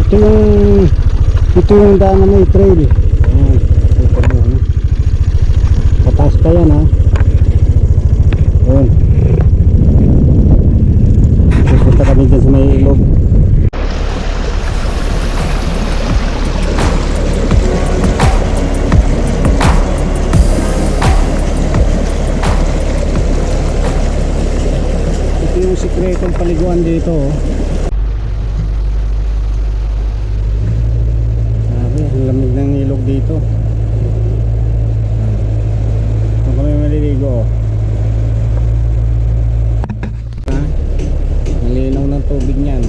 Ito yung daan na may trail. Ayan, ito mo, ano. Pataas pa yan, ha. Ayan. Pupunta kami dyan sa may ilog. Ito yung sikretong paliguan dito, oh. Ang lamig ng ilog dito. Kung kami maliligo, malinaw ng tubig niyan.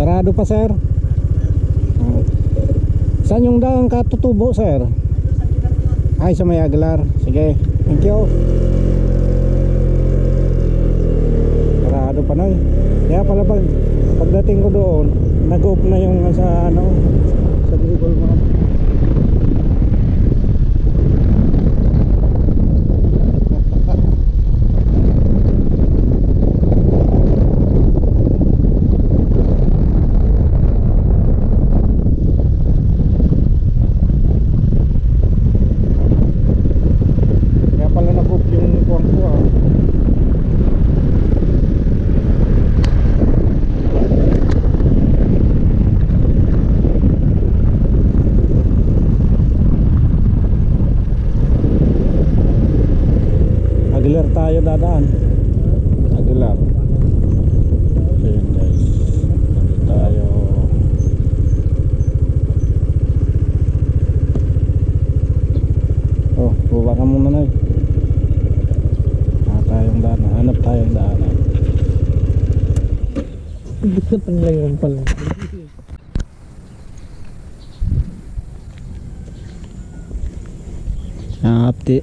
Sarado pa, sir. Saan yung daang katutubo, sir? Ay, sa may Aguilar. Sige, thank you. Sarado pa na. Kaya pala pagdating ko doon, nag-off na yung sa ano, sa Google Map. Aguilar tayo dadaan. Aguilar. Ayan guys, dito tayo. Oh, baba ka muna na. Tayong daan, hanap tayong daan. Dito pang layon pala.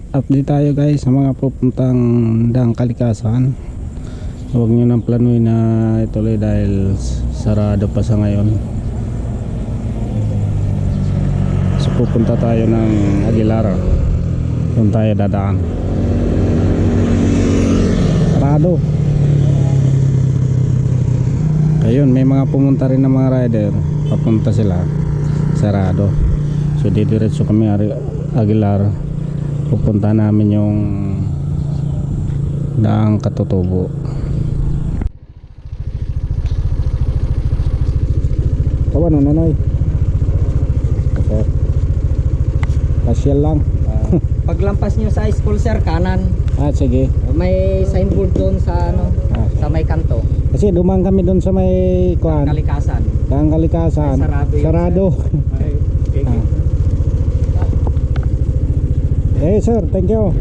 Update tayo guys sa mga pupuntang Daang Kalikasan. Huwag nyo nang planuin na ituloy dahil sarado pa sa ngayon. So pupunta tayo ng Aguilar, doon tayo dadaan. mga pumunta rin ng mga rider, papunta sila sarado. So didiretso kami Aguilar, pupunta namin yung daang Katutubo. Tawa no Nanoy, sir, pasyal lang. Paglampas nyo sa school sir, kanan. Sige. May signboard doon sa ano, sa may kanto. Kasi dumang kami doon sa may kuan, Kalikasan. daang Kalikasan. Sarado yun, Sarado. Okay. Sir, thank you.